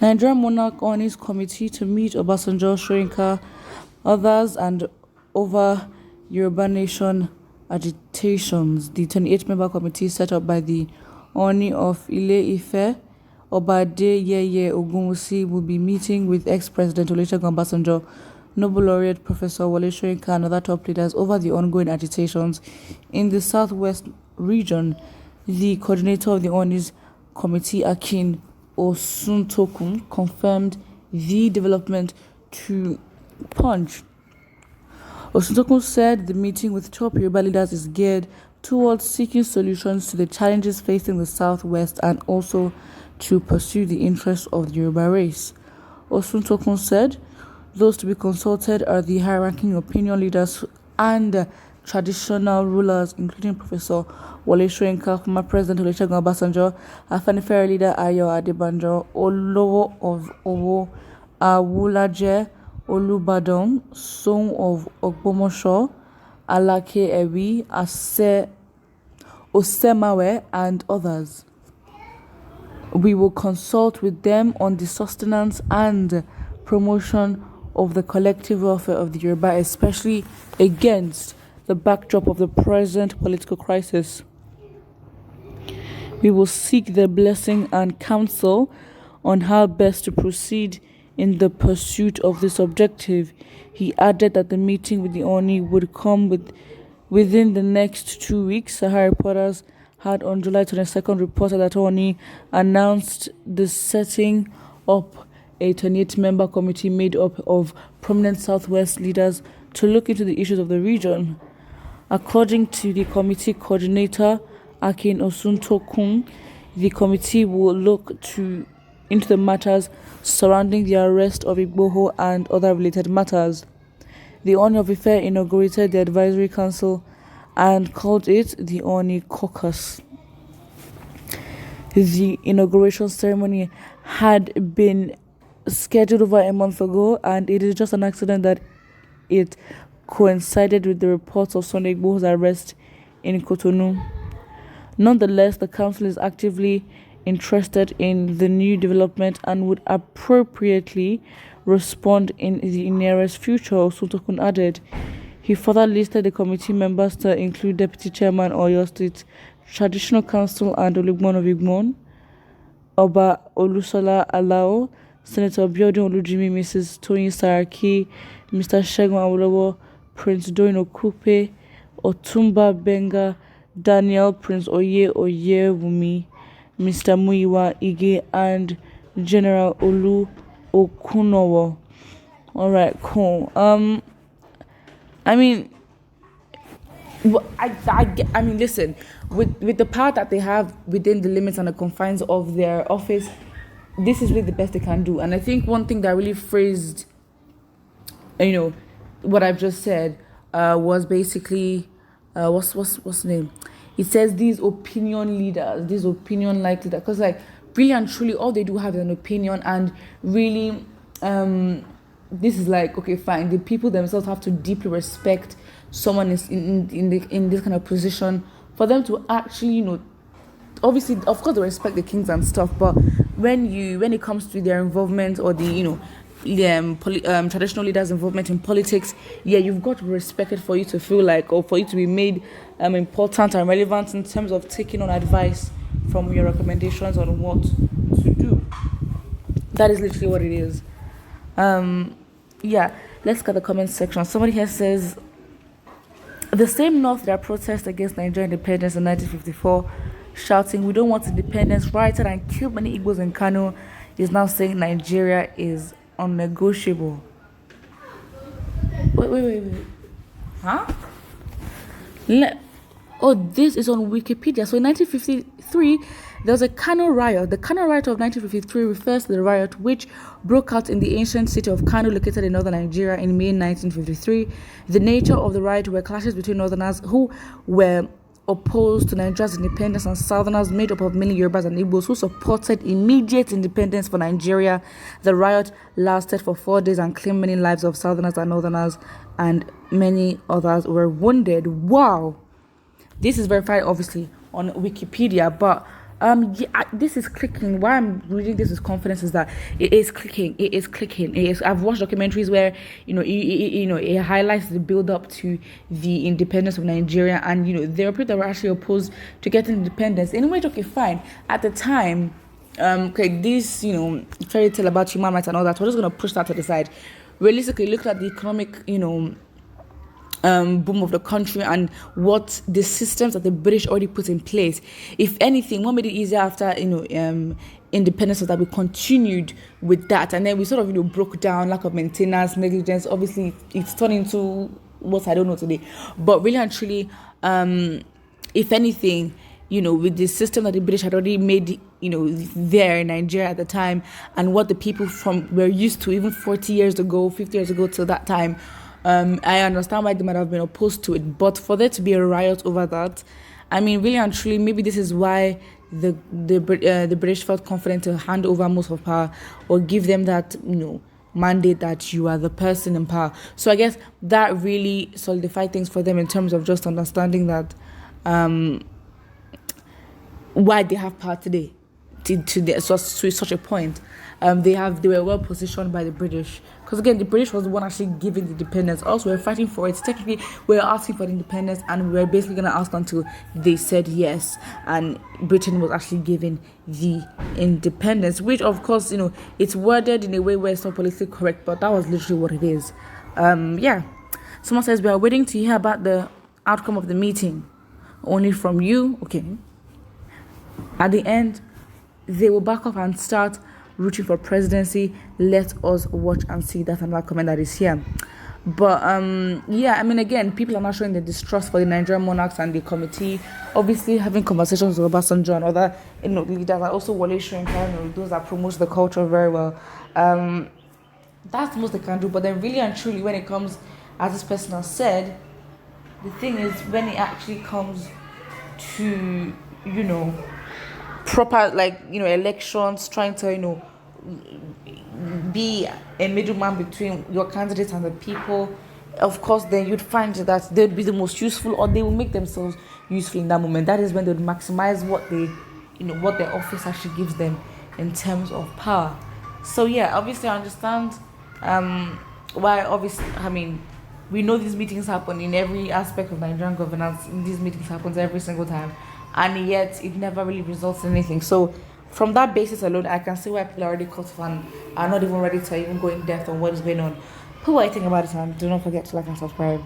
Nigerian Monarch on his committee to meet Obasanjo, Shoyinka, others, and over Yoruba Nation agitations. The 28-member committee set up by the Oni of Ile-Ife, Obadeyeye Ogunwusi, will be meeting with ex-President Olusegun Obasanjo, Nobel laureate Professor Wole Soyinka, and other top leaders over the ongoing agitations in the southwest region. The coordinator of the Oni's committee, Akin Osuntokun, confirmed the development to Punch. Osuntokun said the meeting with top Yoruba leaders is geared towards seeking solutions to the challenges facing the southwest and also to pursue the interests of the Yoruba race. Osuntokun said those to be consulted are the high-ranking opinion leaders and traditional rulers, including Professor Wole Soyinka, former President Olusegun Obasanjo, Afenifere leader Ayo Adebanjo, Olowo of Owo, Awulaje Olubadan, son of Ogbomosho, Alake Ewi, Osemawe, and others. We will consult with them on the sustenance and promotion of the collective welfare of the Yoruba, especially against the backdrop of the present political crisis. We will seek their blessing and counsel on how best to proceed in the pursuit of this objective. He added that the meeting with the Oni would come within the next 2 weeks. Sahara reporters had on July 22nd reported that Oni announced the setting up a 28-member committee made up of prominent Southwest leaders to look into the issues of the region. According to the committee coordinator, Akin Osuntokun, the committee will look into the matters surrounding the arrest of Igboho and other related matters. The Oni of Ife inaugurated the advisory council and called it the Oni Caucus. The inauguration ceremony had been scheduled over a month ago, and it is just an accident that it coincided with the reports of Sunday Igboho's arrest in Cotonou. Nonetheless, the council is actively interested in the new development and would appropriately respond in the nearest future, Osuntokun added. He further listed the committee members to include Deputy Chairman Oyo State Traditional Council and Olugbon of Igbon, Oba Olusola Alao, Senator Biodun Olujimi, Mrs. Toyin Saraki, Mr. Segun Awolowo, Prince Doyin Okupe, Otumba Benga, Daniel Prince Oyewumi, Mr. Muyiwa Ige, and General Olu Okunowo. All right, cool. I mean, listen. With the power that they have within the limits and the confines of their office, this is really the best they can do. And I think one thing that really phrased, what I've just said, was basically, what's the name? It says these opinion leaders, these opinion-like leaders, because really and truly, all they do have is an opinion, and really, this is okay, fine. The people themselves have to deeply respect someone is in this kind of position for them to actually, obviously, of course, they respect the kings and stuff, but when it comes to their involvement or the traditional leaders' involvement in politics, you've got to respect it for you to feel or for you to be made important and relevant in terms of taking on advice from your recommendations on what to do. That is literally what it is. Let's get the comment section. Somebody here says, the same North that protested against Nigerian independence in 1954, shouting, "We don't want independence," rioted and killed many Igbos in Kano, is now saying Nigeria is unnegotiable. Wait. Huh? This is on Wikipedia. So in 1953, there was a Kano riot. The Kano riot of 1953 refers to the riot which broke out in the ancient city of Kano, located in northern Nigeria, in May 1953. The nature of the riot were clashes between northerners who were opposed to Nigeria's independence and southerners made up of many Yorubas and Igbos who supported immediate independence for Nigeria. The riot lasted for 4 days and claimed many lives of southerners and northerners, and many others were wounded. Wow! This is verified, obviously, on Wikipedia, but Yeah, this is clicking. Why I'm reading this with confidence is that it is clicking. It is clicking. It is. I've watched documentaries where it highlights the build up to the independence of Nigeria, and there are people that were actually opposed to getting independence. In which, okay, fine. At the time, okay, this fairy tale about human rights and all that. We're just gonna push that to the side. Realistically, look at the economic, boom of the country and what the systems that the British already put in place. If anything, what made it easier after independence was that we continued with that, and then we sort of broke down lack of maintenance, negligence. Obviously, it's turned into what I don't know today, but really and truly, if anything, with the system that the British had already made, there in Nigeria at the time, and what the people were used to even 40 years ago, 50 years ago till that time. I understand why they might have been opposed to it, but for there to be a riot over that, I mean, really and truly, maybe this is why the British felt confident to hand over most of power or give them that, mandate that you are the person in power. So I guess that really solidified things for them in terms of just understanding that why they have power today. To such a point, they were well positioned by the British, because again the British was the one actually giving the independence. Also, we're fighting for it. Technically, we're asking for the independence, and we're basically going to ask until they said yes. And Britain was actually given the independence, which of course it's worded in a way where it's not politically correct, but that was literally what it is. Yeah. Someone says we are waiting to hear about the outcome of the meeting, only from you. Okay. At the end, they will back off and start rooting for presidency. Let us watch and see. That's another comment that is here. But yeah, I mean, again, people are not showing the distrust for the Nigerian monarchs and the committee. Obviously, having conversations with Obasanjo and other leaders, and also Wale Soyinka, those that promote the culture very well. That's the most they can do. But then, really and truly, when it comes, as this person has said, the thing is, when it actually comes to proper elections, trying to be a middleman between your candidates and the people, of course then you'd find that they'd be the most useful, or they will make themselves useful in that moment. That is when they would maximize what what their office actually gives them in terms of power. So yeah, obviously I understand why. Obviously, I mean, we know these meetings happen in every aspect of Nigerian governance. These meetings happen every single time, and yet it never really results in anything. So from that basis alone, I can see why people are already cut off and are not even ready to even go in depth on what is going on. Who are you thinking about it, and do not forget to like and subscribe.